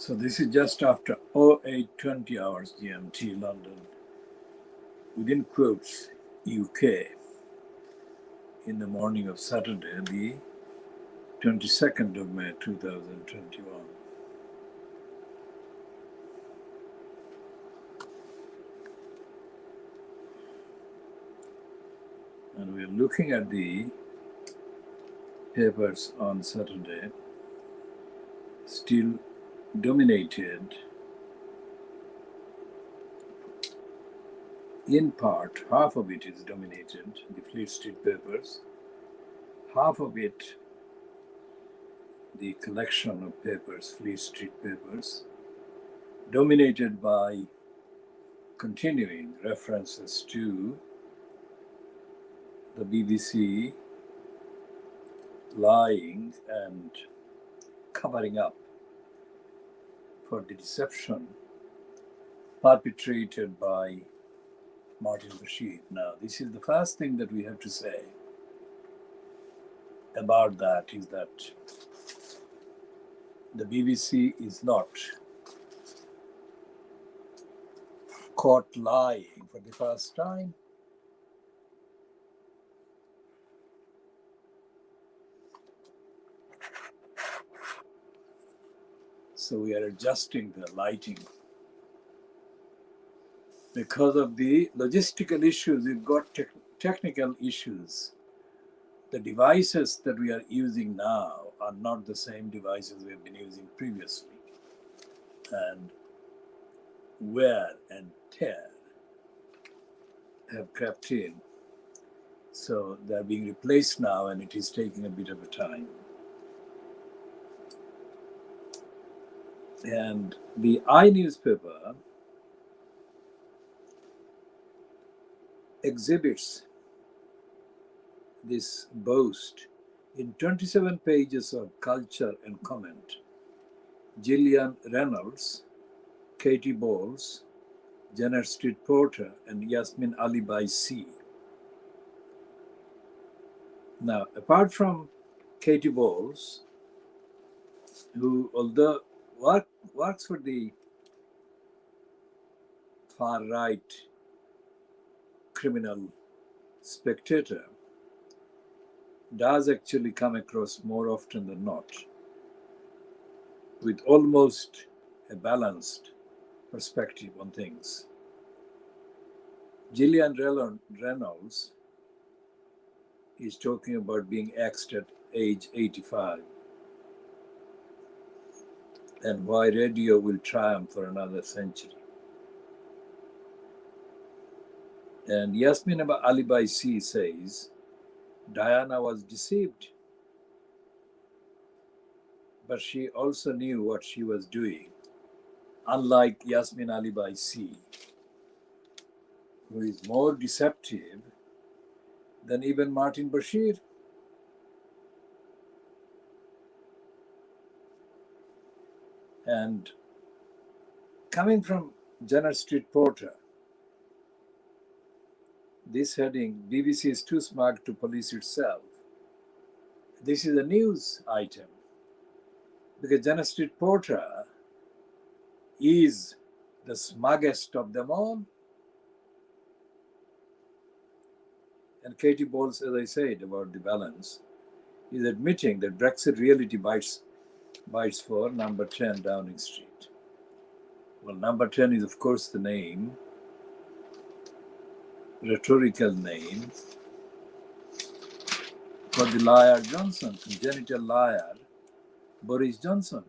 So this is just after 08:20 hours GMT London, within quotes UK, in the morning of Saturday, the 22nd of May 2021. And we're looking at the papers on Saturday, still dominated in part, half of it is dominated, the Fleet Street papers, half of it, the collection of papers, Fleet Street papers, dominated by continuing references to the BBC lying and covering up for the deception perpetrated by Martin Bashir. Now, this is the first thing that we have to say about that, is that the BBC is not caught lying for the first time. So we are adjusting the lighting. Because of the logistical issues, we've got technical issues. The devices that we are using now are not the same devices we have been using previously. And wear and tear have crept in. So they're being replaced now, and it is taking a bit of a time. And the newspaper exhibits this boast in 27 pages of culture and comment. Gillian Reynolds, Katie Bowles, Janet Street Porter, and Yasmin Ali by C. Now, apart from Katie Bowles, who, although works for the far-right criminal Spectator, does actually come across more often than not with almost a balanced perspective on things. Gillian Reynolds is talking about being axed at age 85 and why radio will triumph for another century. And Yasmin Ali by C says, Diana was deceived, but she also knew what she was doing, unlike Yasmin Ali by C, who is more deceptive than even Martin Bashir. And coming from Janet Street Porter, this heading, BBC is too smug to police itself. This is a news item, because Janet Street Porter is the smuggest of them all. And Katie Bowles, as I said about the balance, is admitting that Brexit reality bites for number 10 Downing Street. Well, number 10 is, of course, the name, rhetorical name, for the liar Johnson, congenital liar Boris Johnson.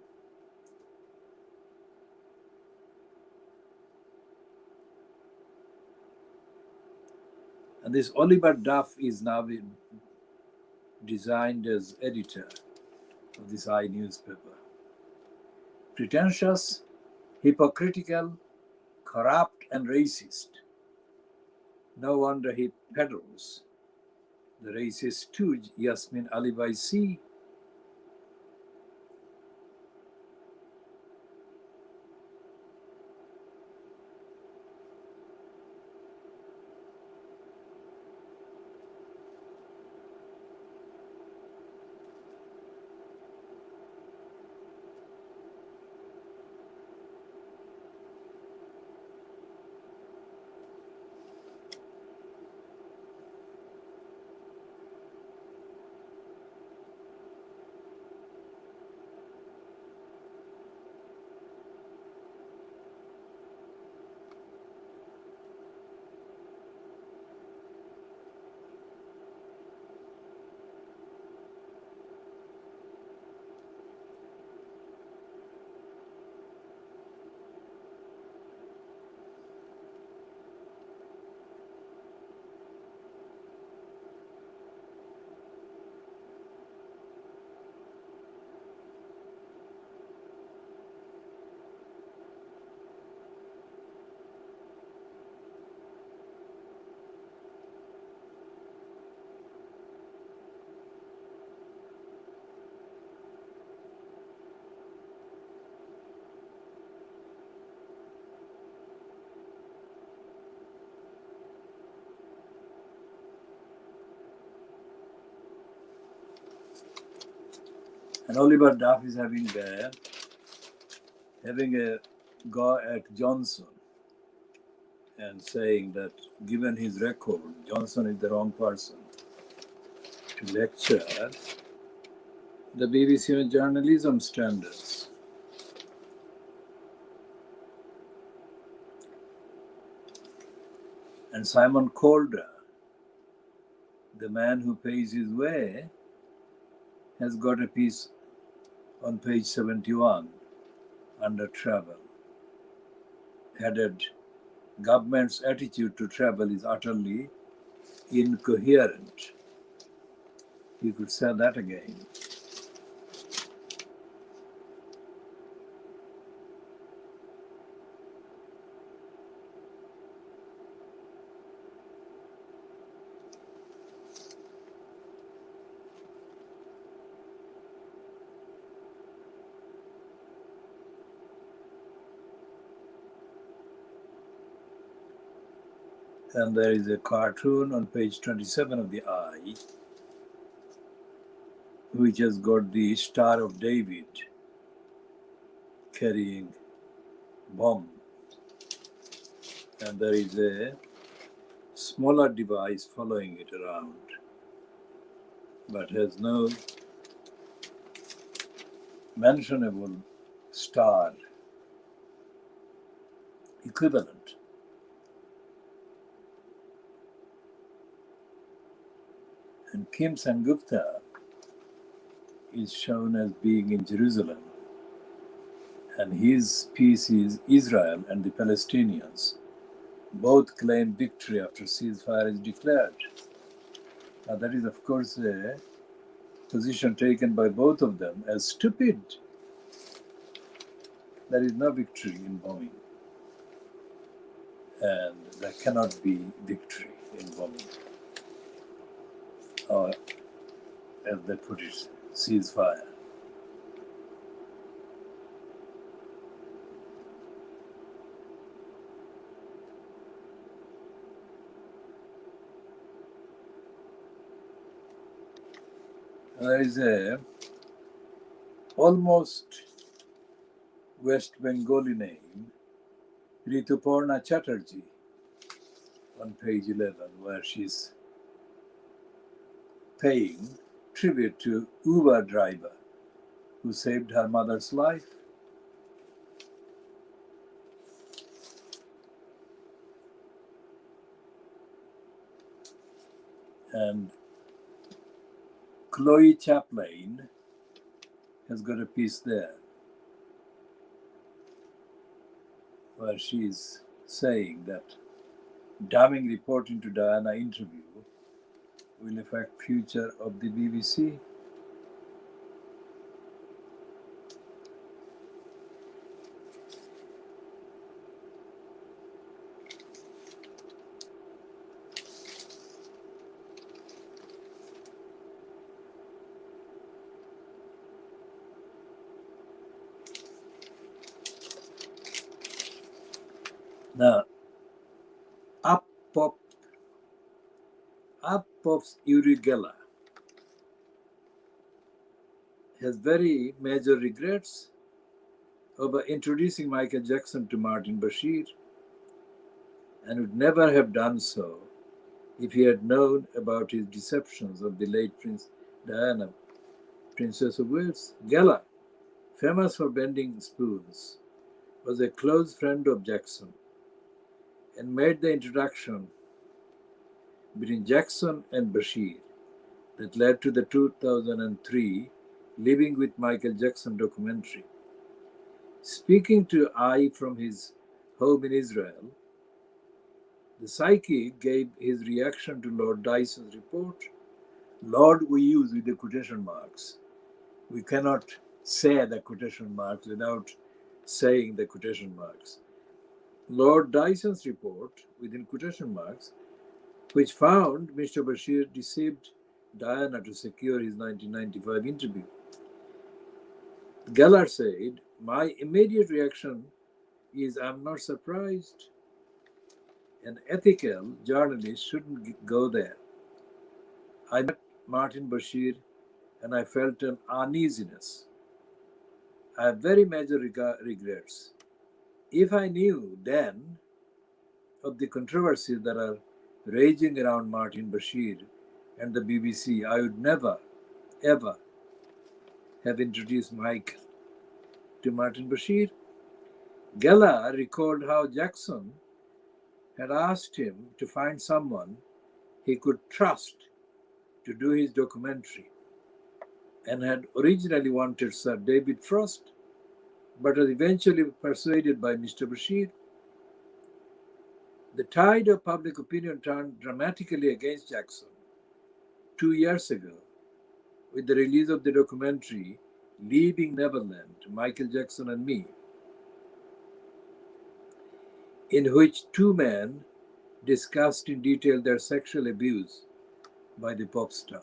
And this Oliver Duff is now designed as editor of this newspaper. Pretentious, hypocritical, corrupt, and racist. No wonder he peddles the racist to Yasmin Ali by C. And Oliver Duff is having a go at Johnson and saying that given his record, Johnson is the wrong person to lecture the BBC on journalism standards. And Simon Calder, the man who pays his way, has got a piece on page 71 under travel, headed "Government's attitude to travel is utterly incoherent." You could say that again. And there is a cartoon on page 27 of the Eye, which has got the Star of David carrying bomb. And there is a smaller device following it around, but has no mentionable star equivalent. And Kim Sengupta is shown as being in Jerusalem, and his piece is Israel and the Palestinians both claim victory after ceasefire is declared. Now that is, of course, a position taken by both of them as stupid. There is no victory in bombing, and there cannot be victory in bombing, or as they put it, ceasefire. There is a almost West Bengali name, Rituparna Chatterjee, on page 11, where she's paying tribute to Uber driver who saved her mother's life. And Chloe Chaplain has got a piece there where she's saying that damning report into Diana interview will affect future of the BBC. Now, up pops Uri Geller has very major regrets over introducing Michael Jackson to Martin Bashir, and would never have done so if he had known about his deceptions of the late Prince Diana, Princess of Wales. Geller, famous for bending spoons, was a close friend of Jackson and made the introduction between Jackson and Bashir that led to the 2003 Living with Michael Jackson documentary. Speaking to I from his home in Israel, the psychic gave his reaction to Lord Dyson's report. Lord we use with the quotation marks. We cannot say the quotation marks without saying the quotation marks. Lord Dyson's report, within quotation marks, which found Mr. Bashir deceived Diana to secure his 1995 interview. Geller said, "My immediate reaction is I'm not surprised. An ethical journalist shouldn't go there. I met Martin Bashir and I felt an uneasiness. I have very major regrets. If I knew then of the controversies that are raging around Martin Bashir and the BBC, I would never, ever have introduced Michael to Martin Bashir. Geller recalled how Jackson had asked him to find someone he could trust to do his documentary and had originally wanted Sir David Frost, but was eventually persuaded by Mr. Bashir. The tide of public opinion turned dramatically against Jackson 2 years ago with the release of the documentary Leaving Neverland, Michael Jackson and Me, in which two men discussed in detail their sexual abuse by the pop star.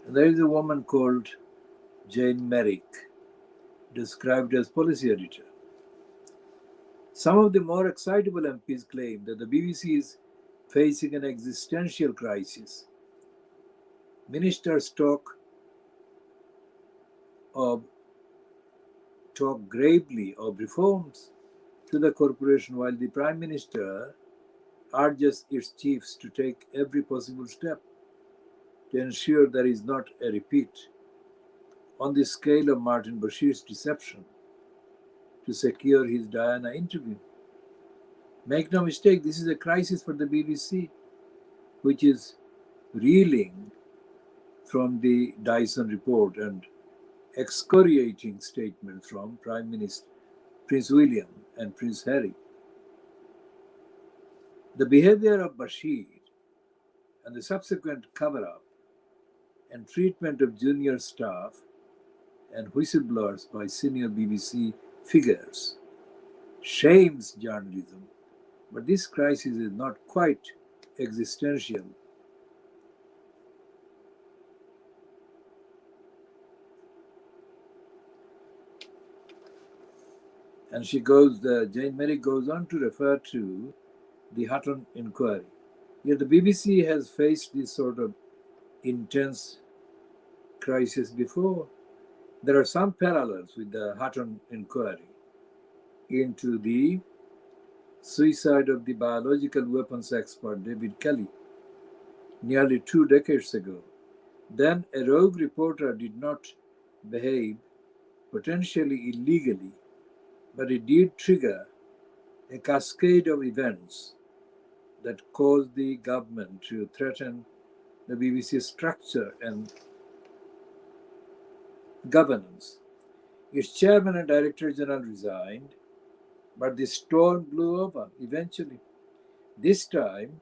And there is a woman called Jane Merrick, described as policy editor. Some of the more excitable MPs claim that the BBC is facing an existential crisis. Ministers talk gravely of reforms to the corporation, while the Prime Minister urges its chiefs to take every possible step to ensure there is not a repeat on the scale of Martin Bashir's deception to secure his Diana interview. Make no mistake, this is a crisis for the BBC, which is reeling from the Dyson report and excoriating statement from Prime Minister Prince William and Prince Harry. The behavior of Bashir and the subsequent cover-up and treatment of junior staff and whistleblowers by senior BBC figures shames journalism, but this crisis is not quite existential. And Jane Merrick goes on to refer to the Hutton inquiry. Yet the BBC has faced this sort of intense crisis before. There are some parallels with the Hutton inquiry into the suicide of the biological weapons expert David Kelly nearly 2 decades ago. Then a rogue reporter did not behave potentially illegally, but it did trigger a cascade of events that caused the government to threaten the BBC's structure and governance. Its chairman and director general resigned, but the storm blew over eventually. This time,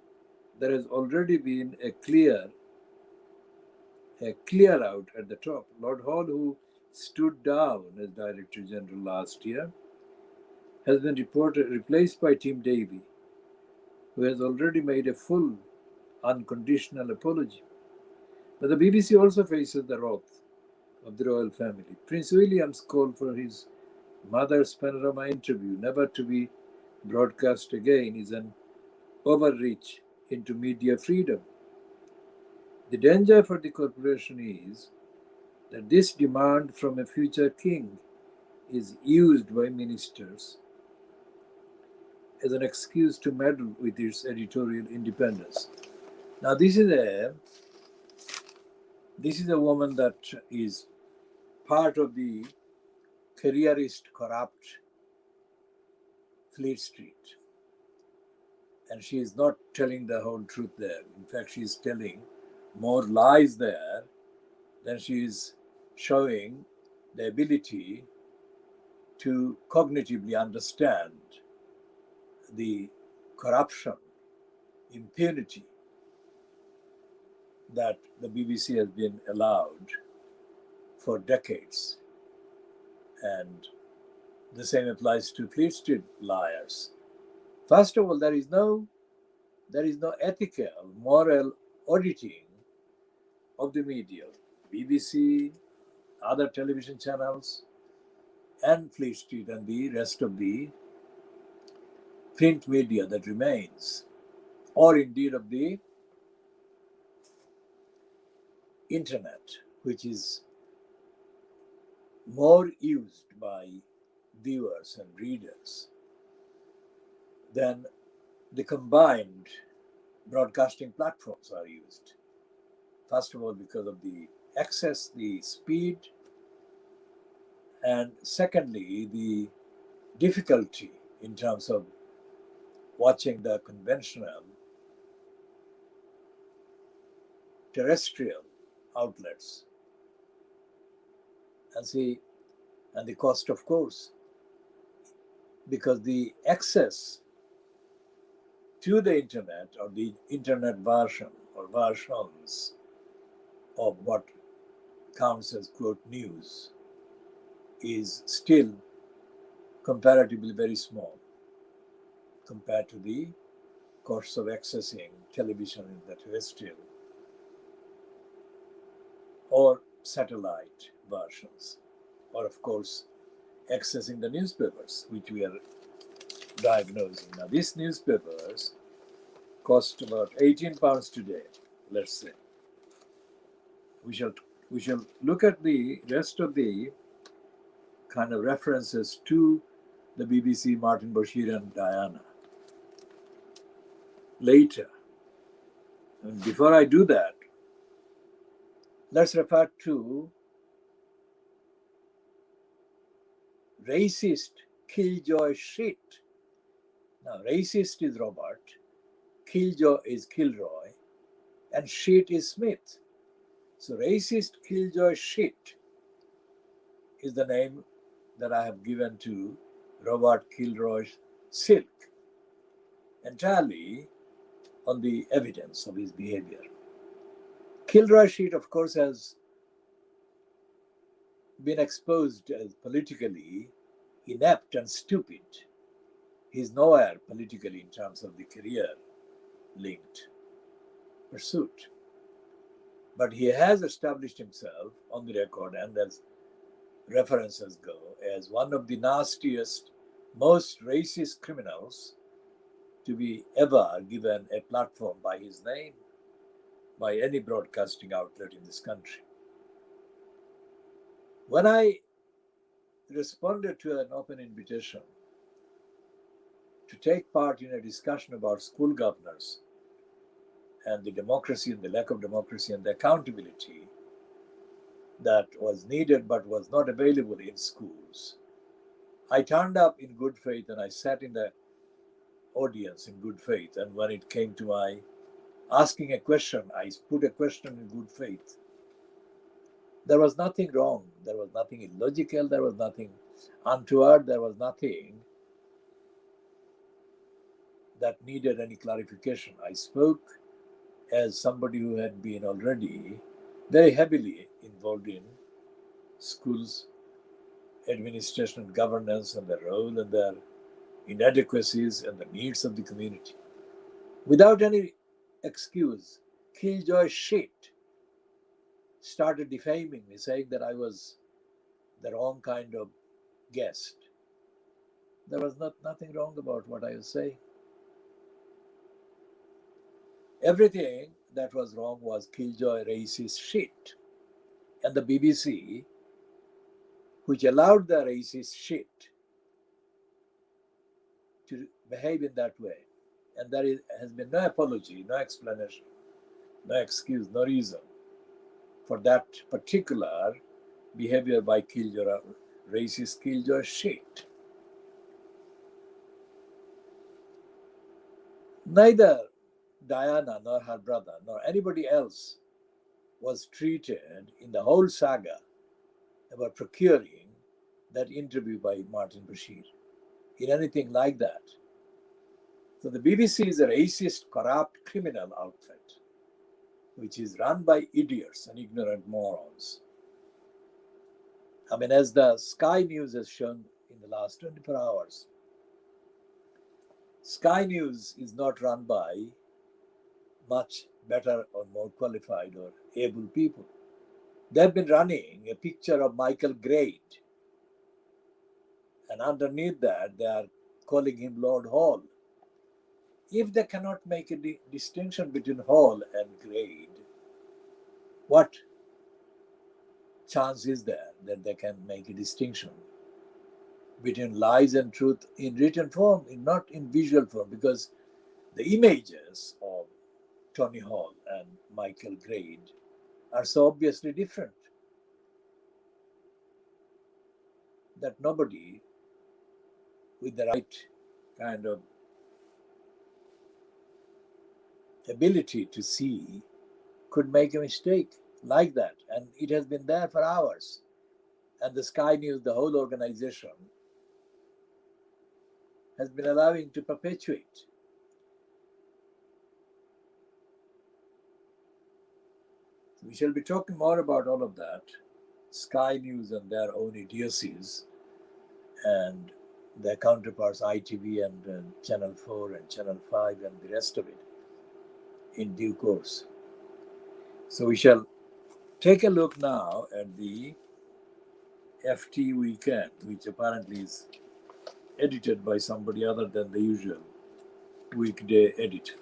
there has already been a clear out at the top. Lord Hall, who stood down as Director General last year, has been replaced by Tim Davie, who has already made a full, unconditional apology. But the BBC also faces the wrath of the royal family. Prince William's call for his mother's panorama interview never to be broadcast again is an overreach into media freedom. The danger for the corporation is that this demand from a future king is used by ministers as an excuse to meddle with its editorial independence. Now, this is a woman that is part of the careerist, corrupt Fleet Street. And she is not telling the whole truth there. In fact, she is telling more lies there than she is showing the ability to cognitively understand the corruption, impunity that the BBC has been allowed for decades. And the same applies to Fleet Street liars. First of all, there is no ethical, moral auditing of the media, BBC, other television channels, and Fleet Street and the rest of the print media that remains, or indeed of the internet, which is more used by viewers and readers than the combined broadcasting platforms are used. First of all, because of the access, the speed, and secondly, the difficulty in terms of watching the conventional terrestrial outlets. And see, and the cost, of course, because the access to the internet or the internet version or versions of what counts as quote news is still comparatively very small compared to the cost of accessing television in the terrestrial or satellite versions, or of course accessing the newspapers, which we are diagnosing. Now, these newspapers cost about £18 today, let's say. We shall look at the rest of the kind of references to the BBC, Martin Bashir and Diana later. And before I do that, let's refer to racist killjoy shit. Now, racist is Robert, killjoy is Kilroy, and shit is Smith. So, racist killjoy shit is the name that I have given to Robert Kilroy's silk, entirely on the evidence of his behavior. Kilroy shit, of course, has been exposed as politically inept and stupid. He's nowhere politically in terms of the career-linked pursuit. But he has established himself on the record and as references go as one of the nastiest, most racist criminals to be ever given a platform by his name, by any broadcasting outlet in this country. When I responded to an open invitation to take part in a discussion about school governors and the democracy and the lack of democracy and the accountability that was needed but was not available in schools, I turned up in good faith and I sat in the audience in good faith. And when it came to my asking a question, I put a question in good faith. There was nothing wrong. There was nothing illogical. There was nothing untoward. There was nothing that needed any clarification. I spoke as somebody who had been already very heavily involved in schools, administration and governance and their role and their inadequacies and the needs of the community. Without any excuse, Killjoy shit started defaming me, saying that I was the wrong kind of guest. There was nothing wrong about what I was saying. Everything that was wrong was Killjoy racist shit. And the BBC, which allowed the racist shit to behave in that way, and there has been no apology, no explanation, no excuse, no reason for that particular behavior by Killjoy, racist Killjoy shit. Neither Diana nor her brother nor anybody else was treated in the whole saga about procuring that interview by Martin Bashir in anything like that. So the BBC is a racist, corrupt, criminal outfit, which is run by idiots and ignorant morons. I mean, as the Sky News has shown in the last 24 hours, Sky News is not run by much better or more qualified or able people. They've been running a picture of Michael Grade And underneath that, they are calling him Lord Hall. If they cannot make a distinction between Hall and grade, what chance is there that they can make a distinction between lies and truth in written form, not in visual form? Because the images of Tony Hall and Michael Grade are so obviously different that nobody with the right kind of ability to see could make a mistake like that. And it has been there for hours. And the Sky News, the whole organization, has been allowing to perpetuate. We shall be talking more about all of that. Sky News and their own idiocies, and their counterparts ITV and Channel 4 and Channel 5 and the rest of it in due course. So we shall take a look now at the FT Weekend, which apparently is edited by somebody other than the usual weekday editor.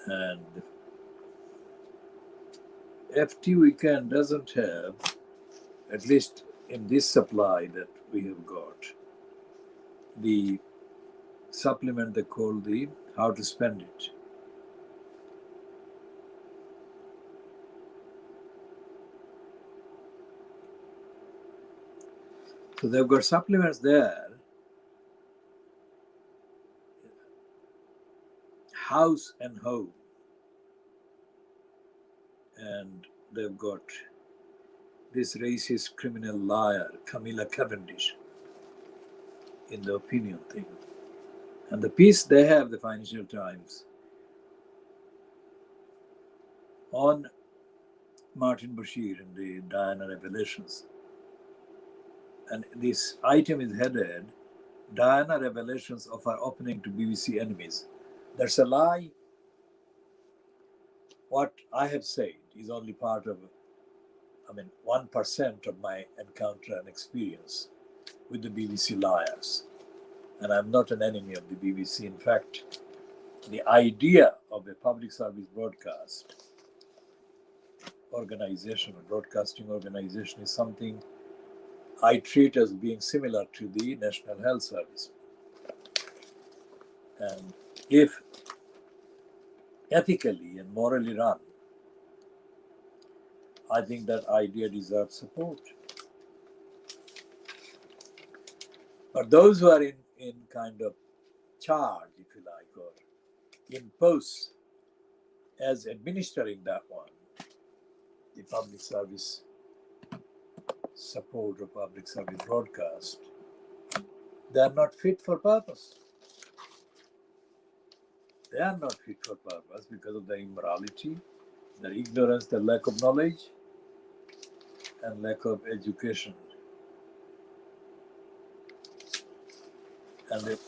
And the FT Weekend doesn't have, at least in this supply that we have got, the supplement they call the How to Spend It. So they've got supplements there, House and Home, and they've got this racist criminal liar, Camilla Cavendish, in the opinion thing. And the piece they have, the Financial Times, on Martin Bashir and the Diana revelations. And this item is headed, Diana revelations of her opening to BBC enemies. There's a lie. What I have said is only part of, 1% of my encounter and experience with the BBC liars. And I'm not an enemy of the BBC. In fact, the idea of a public service broadcast organization, a broadcasting organization, is something I treat as being similar to the National Health Service. And if ethically and morally run, I think that idea deserves support. But those who are in kind of charge, if you like, or in posts as administering that one, the public service support or public service broadcast, they are not fit for purpose. They are not fit for purpose because of their immorality, their ignorance, their lack of knowledge, and lack of education. And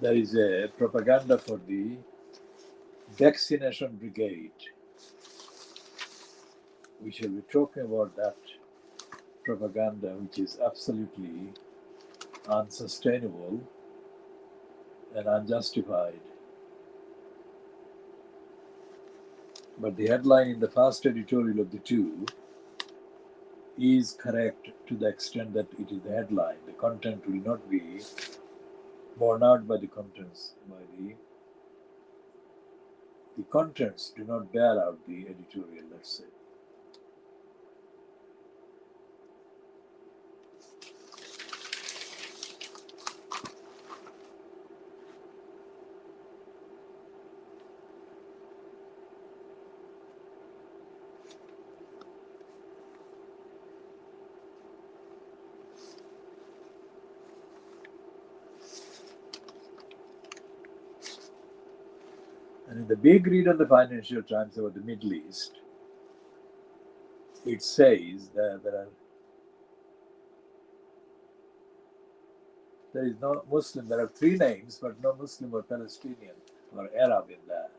there is a propaganda for the vaccination brigade. We shall be talking about that propaganda, which is absolutely unsustainable and unjustified. But the headline in the first editorial of the two is correct to the extent that it is the headline. The content will not be borne out by the contents. The contents do not bear out the editorial, let's say. And in the big read of the Financial Times about the Middle East, it says that there is no Muslim. There are three names, but no Muslim or Palestinian or Arab in that.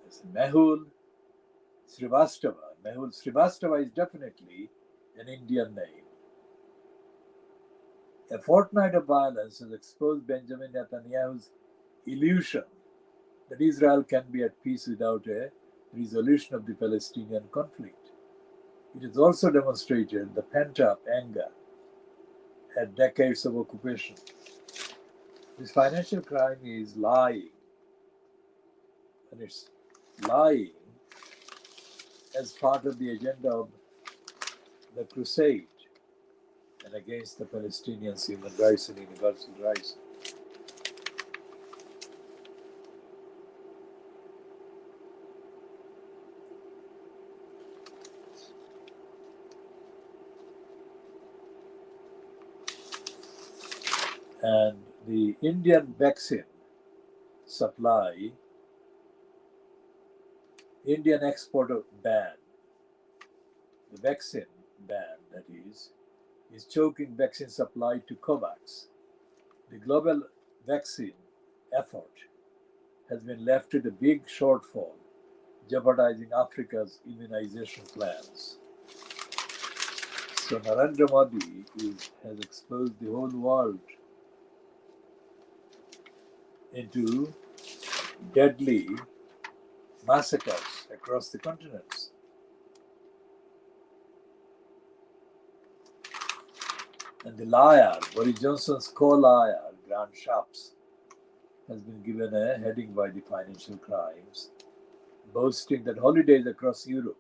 There's Mehul Srivastava. Mehul Srivastava is definitely an Indian name. A fortnight of violence has exposed Benjamin Netanyahu's illusion that Israel can be at peace without a resolution of the Palestinian conflict. It has also demonstrated the pent-up anger at decades of occupation. This financial crime is lying, and it's lying as part of the agenda of the crusade and against the Palestinians' human rights and universal rights. And the Indian vaccine supply, Indian exporter ban, the vaccine ban, that is choking vaccine supply to COVAX. The global vaccine effort has been left with a big shortfall, jeopardizing Africa's immunization plans. So Narendra Modi has exposed the whole world into deadly massacres across the continents. And the liar, Boris Johnson's co-liar, Grant Shapps, has been given a heading by the Financial Crimes, boasting that holidays across Europe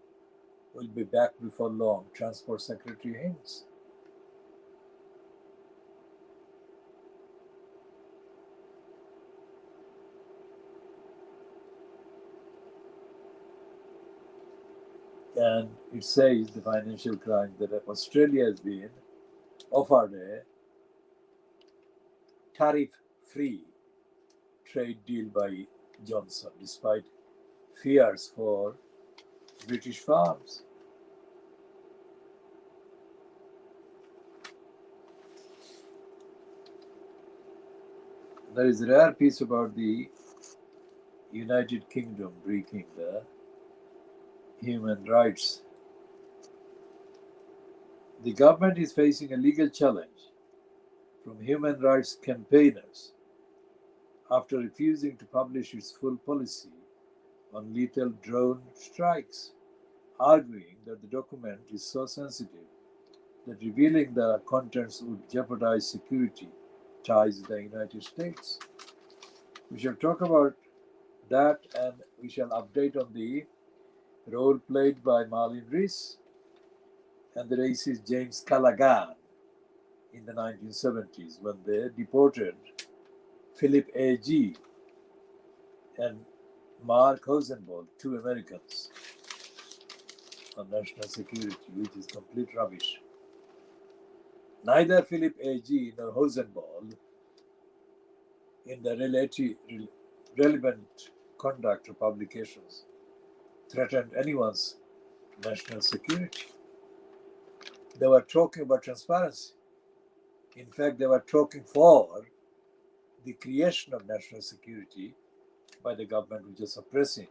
will be back before long, Transport Secretary hints. And it says, the Financial Crimes, that Australia has been offered a tariff-free trade deal by Johnson, despite fears for British farms. There is a rare piece about the United Kingdom breaking the human rights. The government is facing a legal challenge from human rights campaigners after refusing to publish its full policy on lethal drone strikes, arguing that the document is so sensitive that revealing the contents would jeopardize security ties with the United States. We shall talk about that, and we shall update on the role played by Marlene Rees and the racist James Callaghan in the 1970s when they deported Philip A.G. and Mark Rosenwald, two Americans, on national security, which is complete rubbish. Neither Philip A.G. nor Rosenwald, in the relevant conduct or publications, threatened anyone's national security. They were talking about transparency. In fact, they were talking for the creation of national security by the government, which is suppressing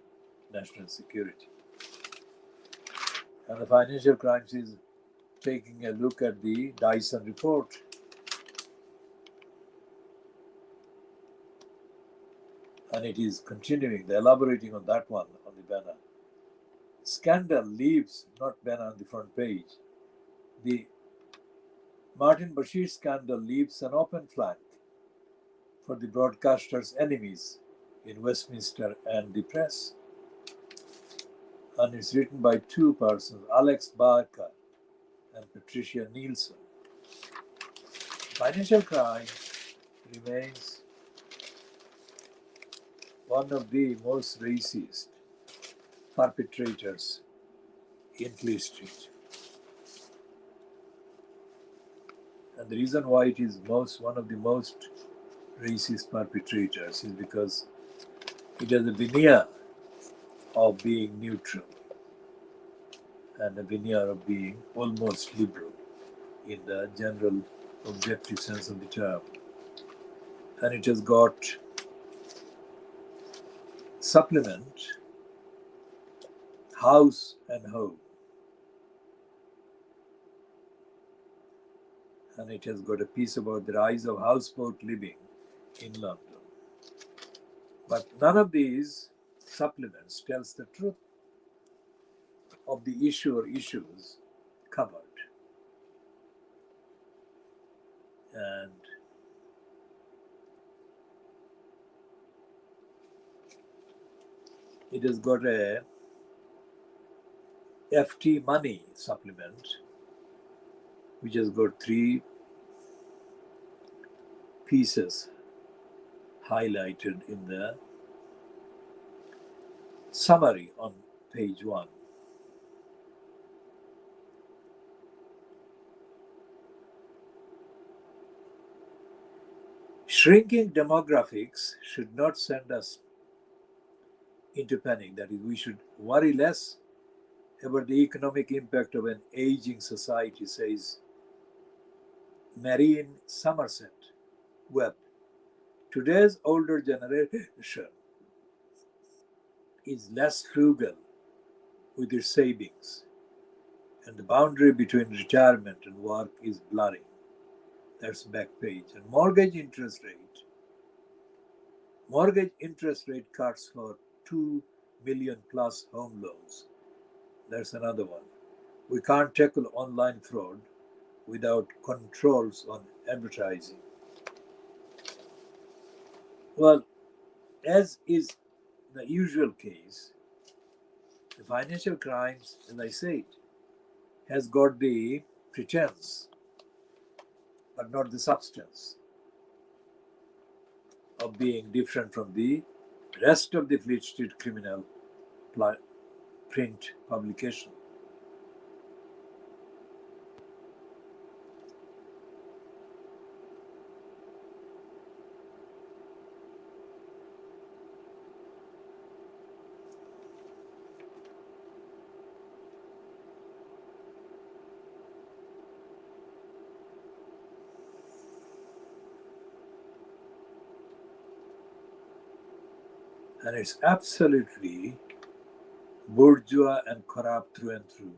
national security. And the Financial Crimes is taking a look at the Dyson report. And it is continuing, they're elaborating on that one on the banner. Scandal leaves not banner on the front page. The Martin Bashir scandal leaves an open flank for the broadcaster's enemies in Westminster and the press. And it's written by two persons, Alex Barker and Patricia Nielsen. Financial crime remains one of the most racist perpetrators in Fleet Street. And the reason why it is one of the most racist perpetrators is because It has a veneer of being neutral and a veneer of being almost liberal in the general objective sense of the term. And it has got supplement, house and home. And it has got a piece about the rise of houseboat living in London. But none of these supplements tells the truth of the issue or issues covered. And it has got a FT money supplement, which has got 3 pieces highlighted in the summary on page 1. Shrinking demographics should not send us into panic. That is, we should worry less about the economic impact of an aging society, says Marine Somerset Webb. Today's older generation is less frugal with its savings, and the boundary between retirement and work is blurring. That's back page. And mortgage interest rate cuts for 2 million plus home loans. That's another one. We can't tackle online fraud without controls on advertising. Well, as is the usual case, the financial crimes, as I said, has got the pretense, but not the substance, of being different from the rest of the Fleet Street criminal print publication. And it's absolutely bourgeois and corrupt through and through.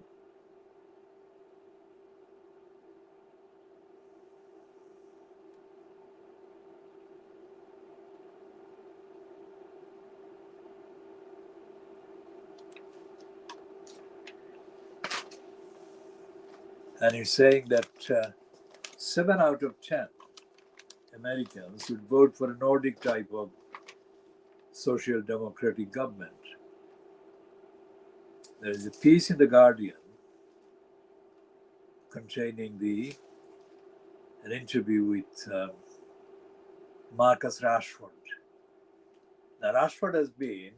And it's saying that 7 out of 10 Americans would vote for a Nordic type of social democratic government. There is a piece in The Guardian containing an interview with Marcus Rashford. Now, Rashford has been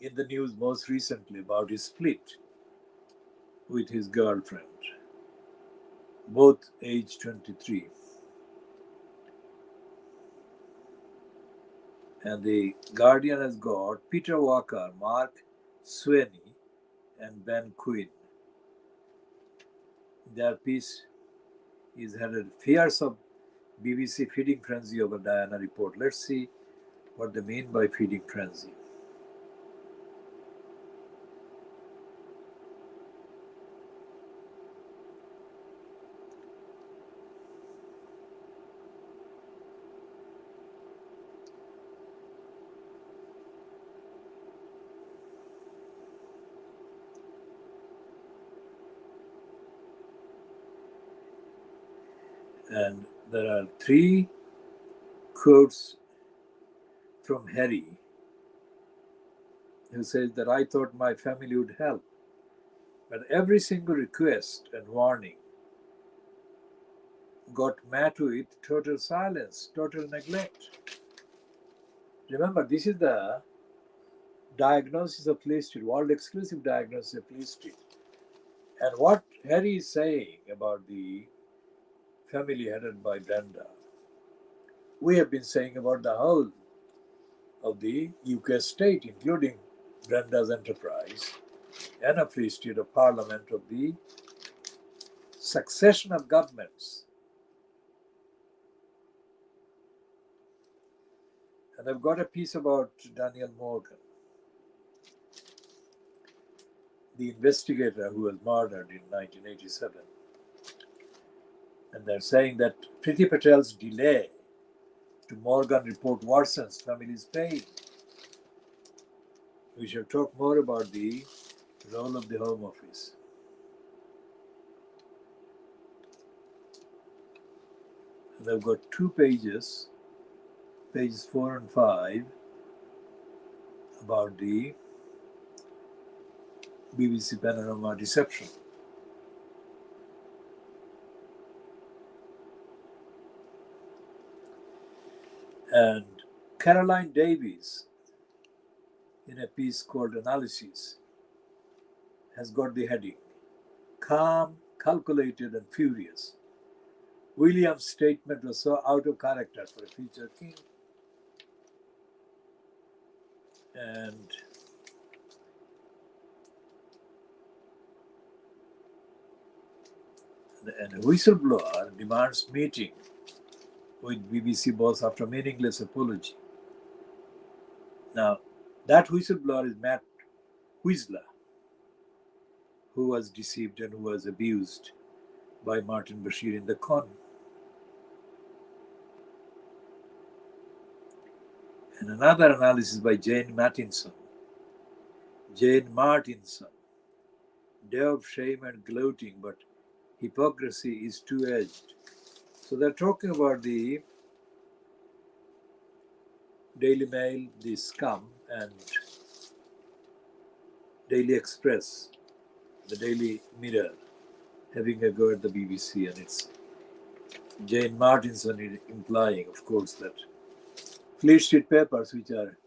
in the news most recently about his split with his girlfriend, both age 23. And The Guardian has got Peter Walker, Mark Sweeney, and Ben Quinn. Their piece is headed Fears of BBC Feeding Frenzy over Diana report. Let's see what they mean by feeding frenzy. And there are 3 quotes from Harry, who says that I thought my family would help, but every single request and warning got met with total silence, total neglect. Remember, this is the diagnosis of Fleet Street, world exclusive diagnosis of Fleet Street. And what Harry is saying about the family headed by Brenda, we have been saying about the whole of the UK state, including Brenda's enterprise and a free state of parliament of the succession of governments. And I've got a piece about Daniel Morgan, the investigator who was murdered in 1987. And they're saying that Priti Patel's delay to Morgan report worsens family's pain. We shall talk more about the role of the Home Office. And I've got 2 pages, pages 4 and 5, about the BBC Panorama deception. And Caroline Davies, in a piece called Analysis, has got the heading, Calm, Calculated and Furious. William's statement was so out of character for a future king. And a whistleblower demands meeting with BBC boss after meaningless apology. Now, that whistleblower is Matt Whistler, who was deceived and who was abused by Martin Bashir in the con. And another analysis by Jane Martinson, day of shame and gloating, but hypocrisy is two-edged. So they're talking about the Daily Mail, the Scum, and Daily Express, the Daily Mirror, having a go at the BBC, and it's Jane Martinson implying, of course, that Fleet Street papers, which are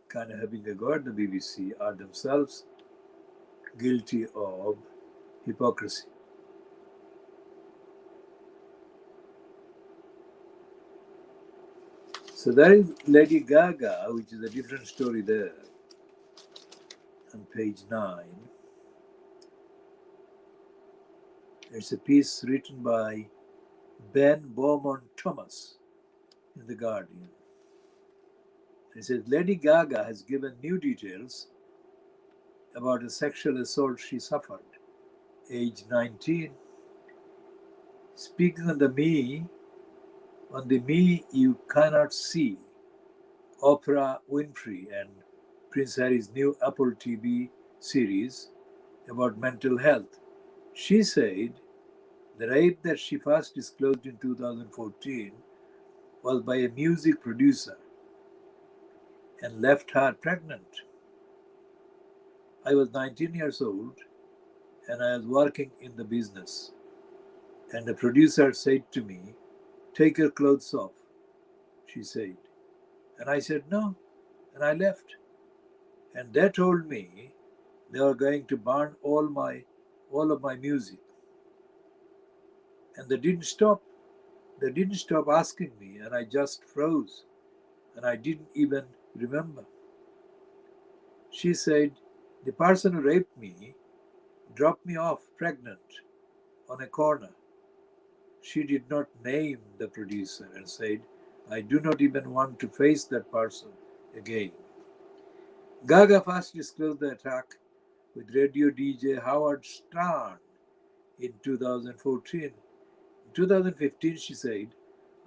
kind of having a go at the BBC, are themselves guilty of hypocrisy. So there is Lady Gaga, which is a different story there, on page 9. It's a piece written by Ben Beaumont Thomas in The Guardian. It says, Lady Gaga has given new details about a sexual assault she suffered, age 19. Speaking on the Me You Cannot See, Oprah Winfrey and Prince Harry's new Apple TV series about mental health, she said the rape that she first disclosed in 2014 was by a music producer and left her pregnant. I was 19 years old and I was working in the business, and the producer said to me, "Take your clothes off," she said. And I said no, and I left. And they told me they were going to burn all of my music. And they didn't stop. They didn't stop asking me, and I just froze, and I didn't even remember. She said, the person who raped me dropped me off pregnant on a corner. She did not name the producer and said, I do not even want to face that person again. Gaga first disclosed the attack with radio DJ Howard Stern in 2014. In 2015, she said,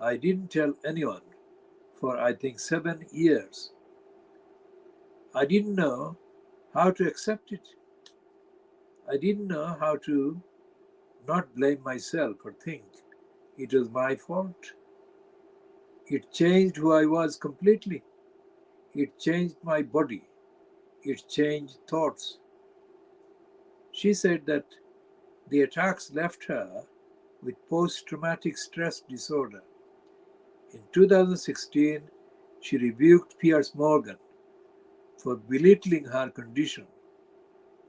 I didn't tell anyone for I think 7 years. I didn't know how to accept it. I didn't know how to not blame myself or think it was my fault. It changed who I was completely. It changed my body. It changed thoughts. She said that the attacks left her with post-traumatic stress disorder. In 2016, she rebuked Piers Morgan for belittling her condition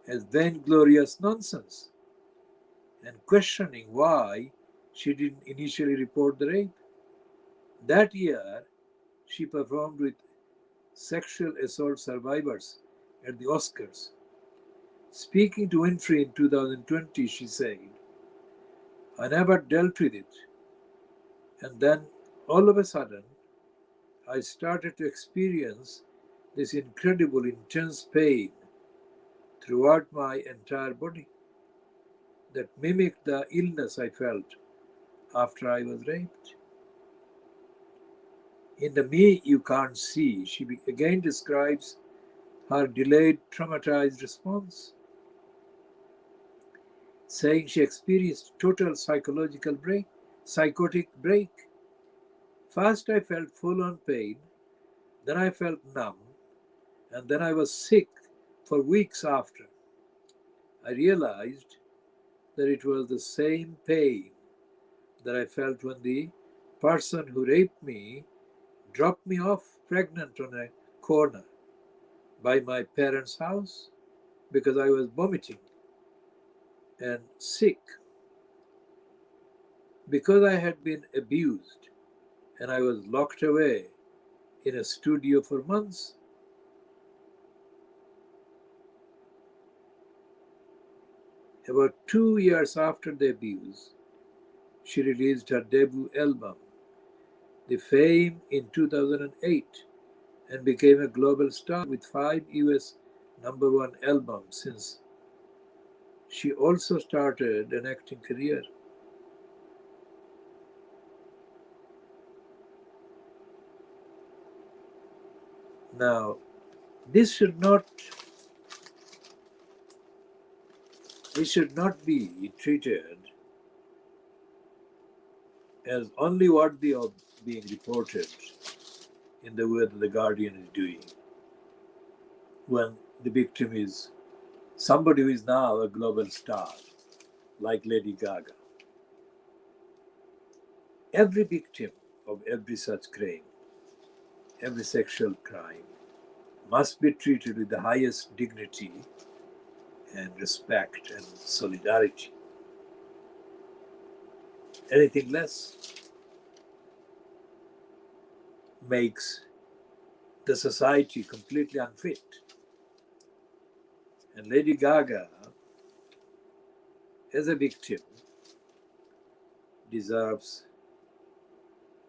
as vainglorious nonsense and questioning why she didn't initially report the rape. That year, she performed with sexual assault survivors at the Oscars. Speaking to Winfrey in 2020, she said, "I never dealt with it. And then all of a sudden, I started to experience this incredible, intense pain throughout my entire body that mimicked the illness I felt after I was raped." In the me you can't see, she again describes her delayed traumatized response, saying she experienced total psychotic break. First I felt full-on pain, then I felt numb, and then I was sick for weeks after. I realized that it was the same pain that I felt when the person who raped me dropped me off pregnant on a corner by my parents' house because I was vomiting and sick. Because I had been abused and I was locked away in a studio for months. About 2 years after the abuse, she released her debut album, The Fame, in 2008 and became a global star with 5 US #1 albums since. She also started an acting career. Now, this should not be treated as only worthy of being reported in the way that the Guardian is doing, when the victim is somebody who is now a global star, like Lady Gaga. Every victim of every such crime, every sexual crime, must be treated with the highest dignity and respect and solidarity. Anything less makes the society completely unfit. And Lady Gaga, as a victim, deserves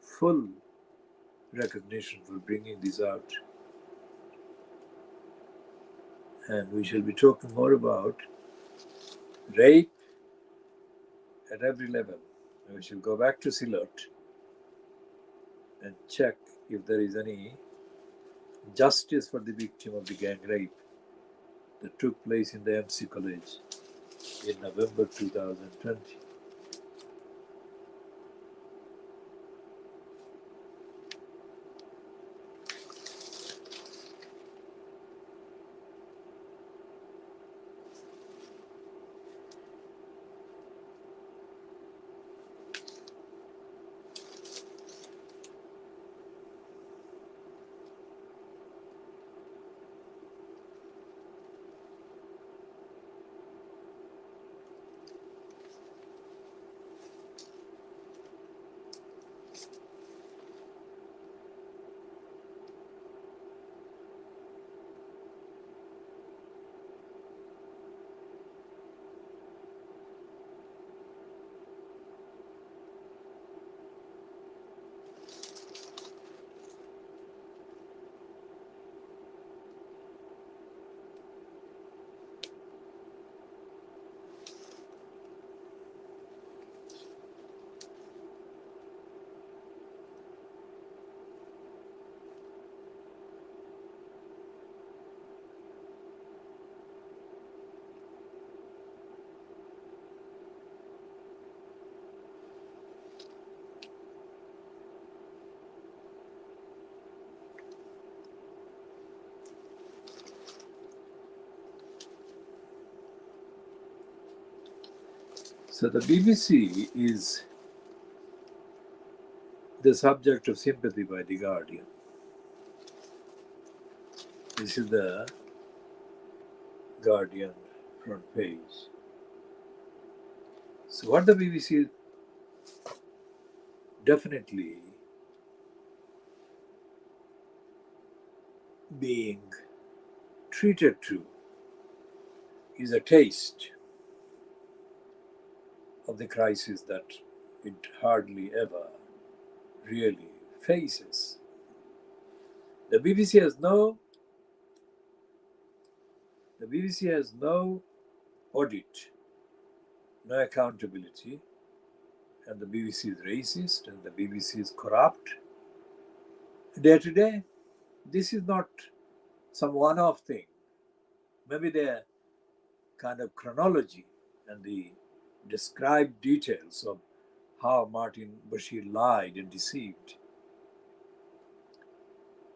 full recognition for bringing this out. And we shall be talking more about rape at every level. And we shall go back to Silot and check if there is any justice for the victim of the gang rape that took place in the MC College in November 2020. So the BBC is the subject of sympathy by the Guardian. This is the Guardian front page. So what the BBC definitely being treated to is a taste of the crisis that it hardly ever really faces. The BBC has no audit, no accountability, and the BBC is racist and the BBC is corrupt. Day to day, this is not some one-off thing. Maybe the kind of chronology and the described details of how Martin Bashir lied and deceived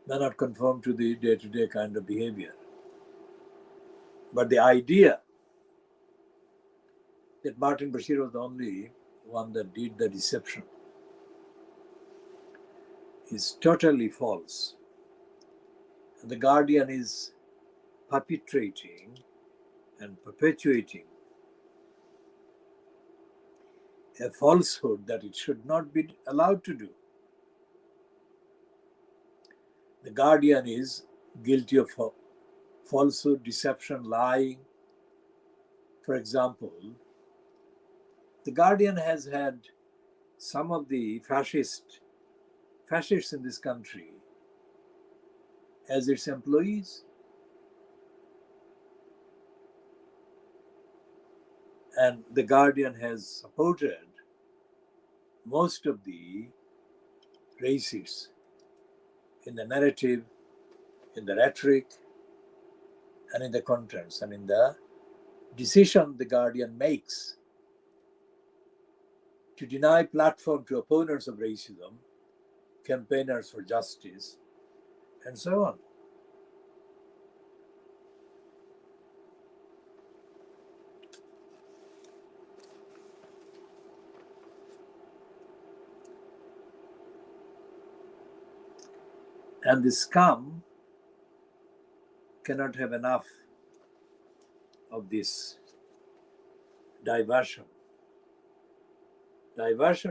may not conform to the day-to-day kind of behavior. But the idea that Martin Bashir was the only one that did the deception is totally false. And the Guardian is perpetrating and perpetuating a falsehood that it should not be allowed to do. The Guardian is guilty of falsehood, deception, lying. For example, the Guardian has had some of the fascists in this country as its employees. And the Guardian has supported most of the racists in the narrative, in the rhetoric, and in the contents, and in the decision the Guardian makes to deny platform to opponents of racism, campaigners for justice, and so on. And the scum cannot have enough of this diversion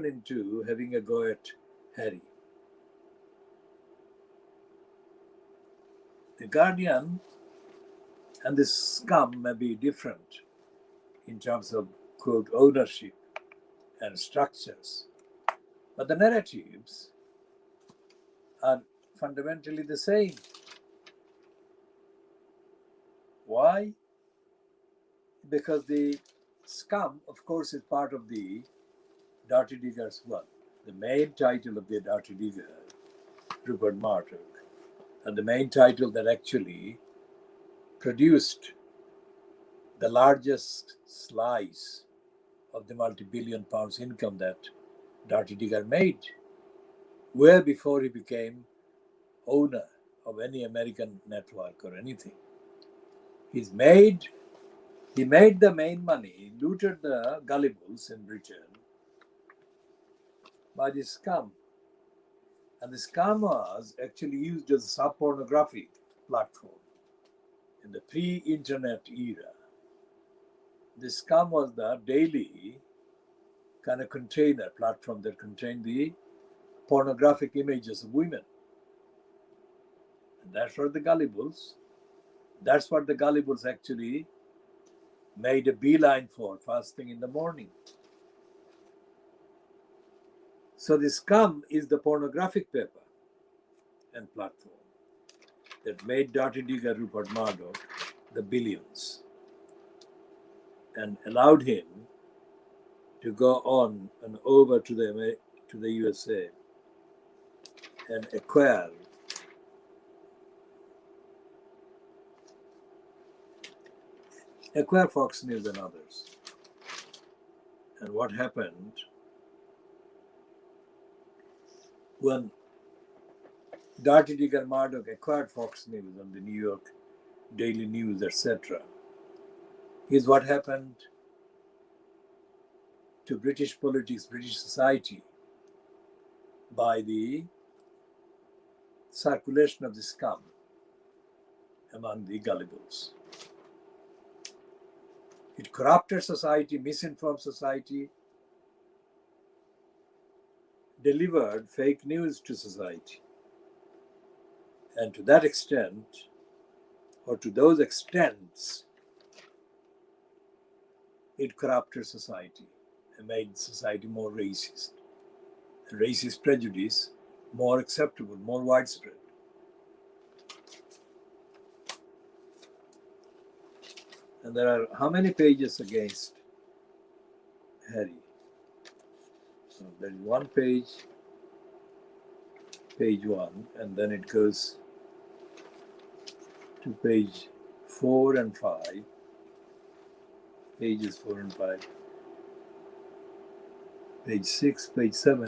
into having a go at Harry. The Guardian and the scum may be different in terms of, quote, ownership and structures, but the narratives are fundamentally the same. Why? Because the scum, of course, is part of the Dirty Diggers work. The main title of the Dirty Digger, Rupert Murdoch, and the main title that actually produced the largest slice of the multi-billion pounds income that Dirty Digger made, way before he became owner of any American network or anything. He made the main money, he looted the gullibles in Britain by the scum. And the scum was actually used as a sub-pornographic platform in the pre-internet era. The scum was the daily kind of container platform that contained the pornographic images of women. And that's what the gullibles actually made a beeline for first thing in the morning. So the scum is the pornographic paper and platform that made Dirty Digger Rupert Murdoch the billions and allowed him to go on and over to the USA and acquire Fox News and others. And what happened when Dirty Digger Murdoch acquired Fox News and the New York Daily News, etc., is what happened to British politics, British society, by the circulation of the scum among the gullibles. It corrupted society, misinformed society, delivered fake news to society, And to that extent, or to those extents, it corrupted society and made society more racist. Racist prejudice more acceptable, more widespread. And there are how many pages against Harry? So there is one page, page 1, and then it goes to page 4 and 5, pages 4 and 5, page 6, page 7.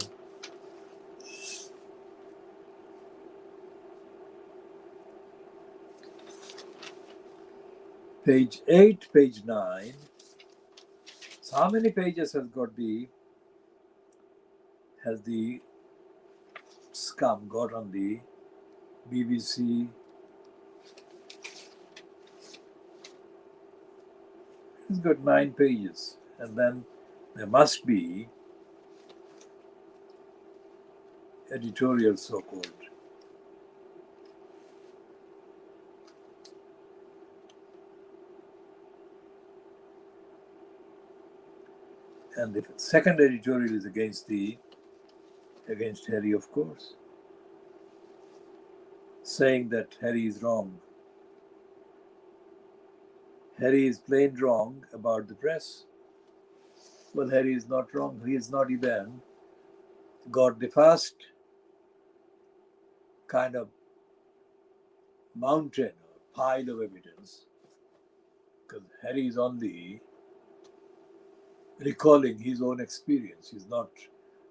Page 8, page 9. So how many pages has the scum got on the BBC? It's got 9 pages. And then there must be editorial, so-called. And the second editorial is against Harry, of course, saying that Harry is wrong. Harry is plain wrong about the press. Well, Harry is not wrong. He is not even got the first kind of mountain or pile of evidence, because Harry is only recalling his own experience. He's not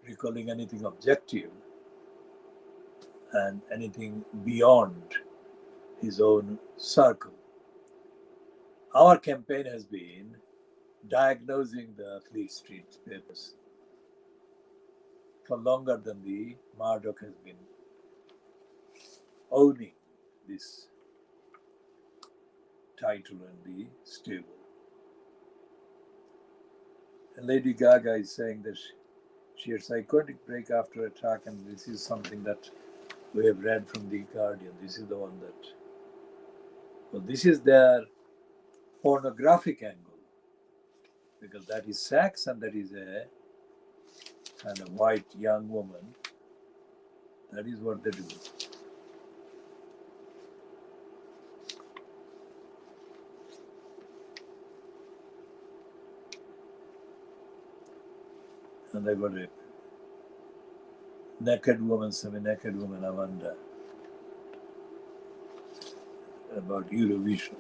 recalling anything objective and anything beyond his own circle. Our campaign has been diagnosing the Fleet Street papers for longer than the Murdoch has been owning this title and the stable. And Lady Gaga is saying that she had psychotic break after attack, and this is something that we have read from The Guardian. This is the one that, well, this is their pornographic angle, because that is sex and that is a kind of white young woman. That is what they do. And they got a naked woman, semi-naked woman, Amanda, about Eurovision.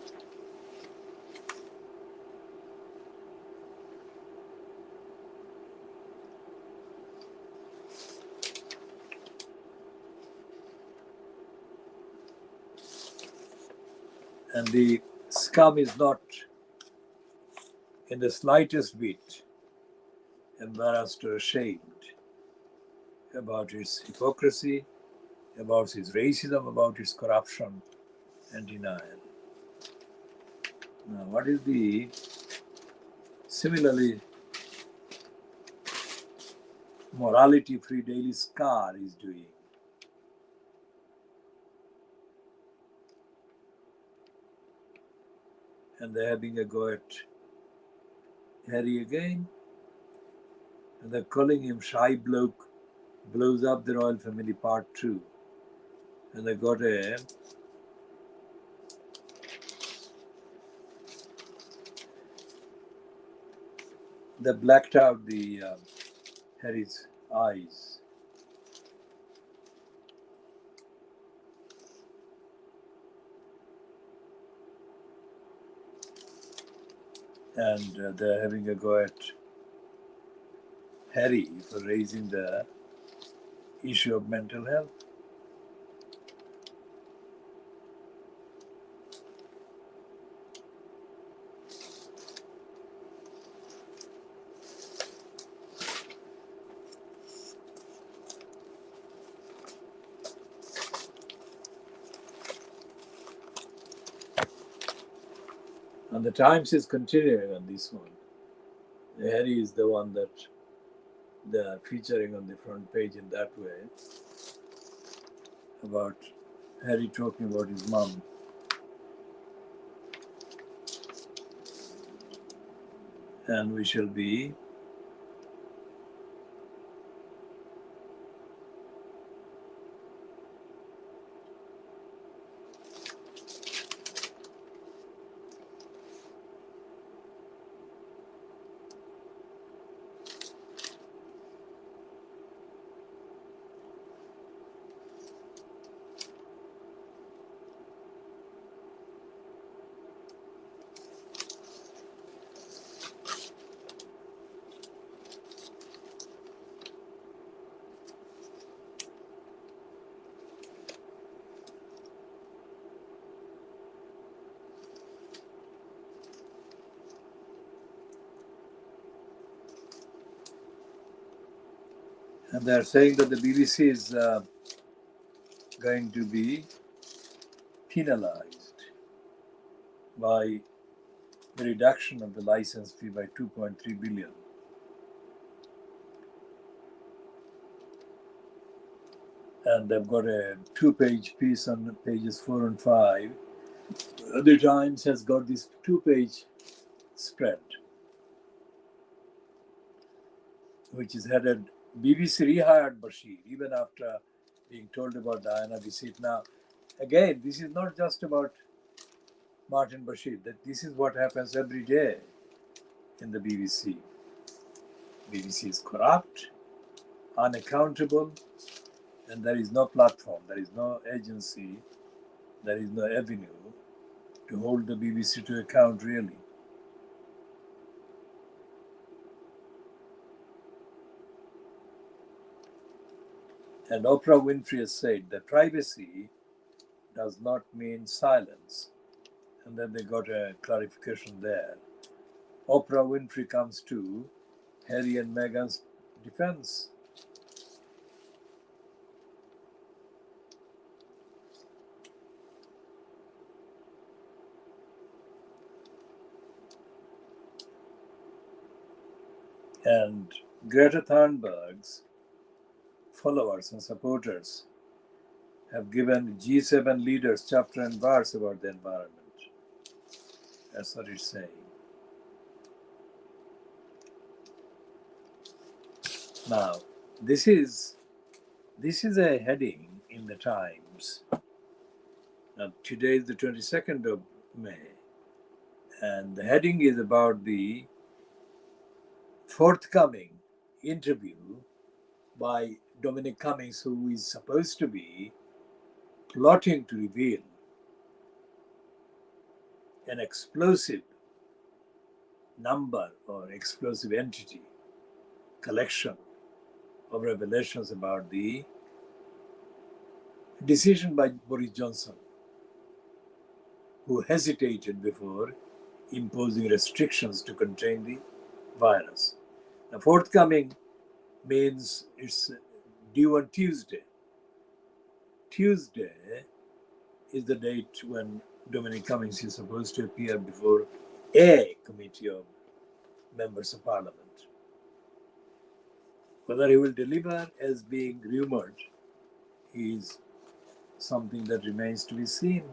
And the scum is not in the slightest bit embarrassed or ashamed about its hypocrisy, about its racism, about its corruption and denial. Now, what is the similarly morality-free Daily Scar is doing? And they're having a go at Harry again, and they're calling him Shy Bloke Blows Up the Royal Family Part 2. And they got they blacked out the Harry's eyes. And they're having a go at Harry for raising the issue of mental health. And the Times is continuing on this one. Harry is the one that they are featuring on the front page in that way, about Harry talking about his mom. And we shall be and they're saying that the BBC is going to be penalized by the reduction of the license fee by 2.3 billion. And they've got a 2-page piece on pages 4 and 5. The Times has got this 2-page spread, which is headed BBC rehired Bashir even after being told about Diana deceit. Now, again, this is not just about Martin Bashir, that this is what happens every day in the BBC. BBC is corrupt, unaccountable, and there is no platform, there is no agency, there is no avenue to hold the BBC to account, really. And Oprah Winfrey has said that privacy does not mean silence. And then they got a clarification there. Oprah Winfrey comes to Harry and Meghan's defense. And Greta Thunberg's followers and supporters have given G7 leaders chapter and verse about the environment. That's what it's saying. Now, this is a heading in the Times. Now, today is the 22nd of May, and the heading is about the forthcoming interview by Dominic Cummings, who is supposed to be plotting to reveal an explosive number or explosive entity collection of revelations about the decision by Boris Johnson, who hesitated before imposing restrictions to contain the virus. Now, forthcoming means it's due on Tuesday. Tuesday is the date when Dominic Cummings is supposed to appear before a committee of members of parliament. Whether he will deliver as being rumored is something that remains to be seen.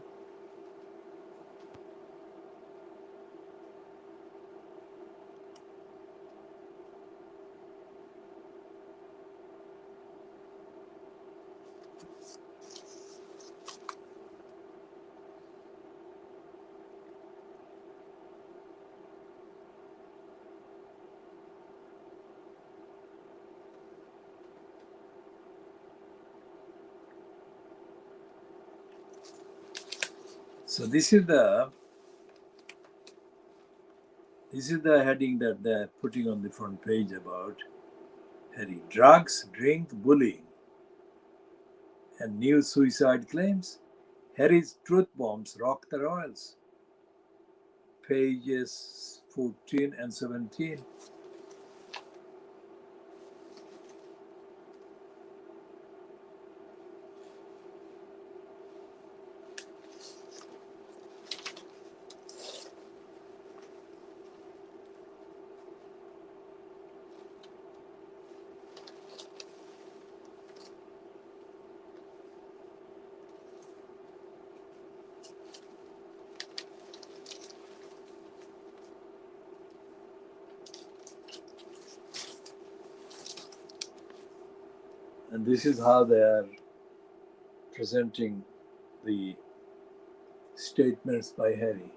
So this is the heading that they're putting on the front page about Harry. Drugs, drink, bullying, and new suicide claims. Harry's truth bombs rock the royals. Pages 14 and 17. And this is how they are presenting the statements by Harry.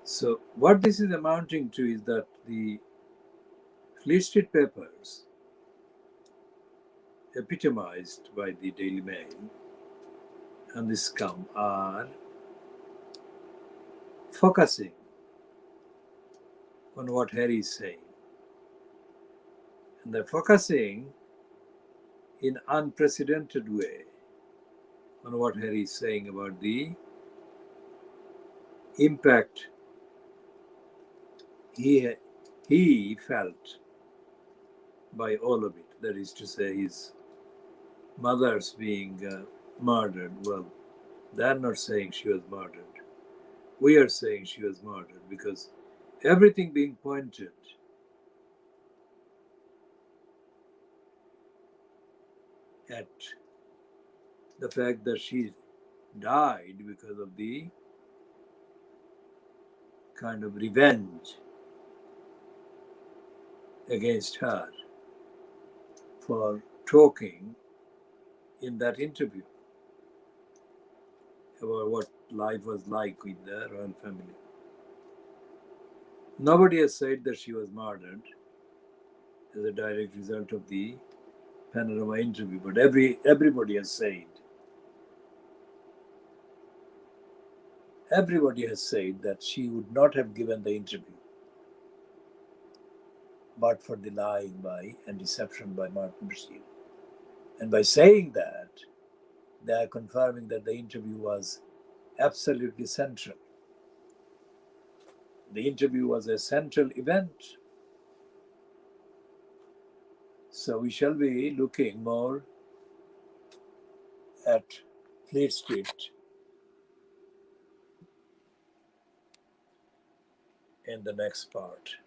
So what this is amounting to is that the Fleet Street papers, epitomized by the Daily Mail and the Scum, are focusing on what Harry is saying. And they're focusing in unprecedented way on what Harry is saying about the impact he felt by all of it. That is to say, his mother's being murdered. Well, they're not saying she was murdered. We are saying she was murdered because everything being pointed at the fact that she died because of the kind of revenge against her for talking in that interview about what life was like with the royal family. Nobody has said that she was murdered as a direct result of the Panorama interview, but everybody has said that she would not have given the interview but for the lying by and deception by Martin Bashir. And by saying that, they are confirming that the interview was absolutely central. The interview was a central event. So we shall be looking more at Fleet Street in the next part.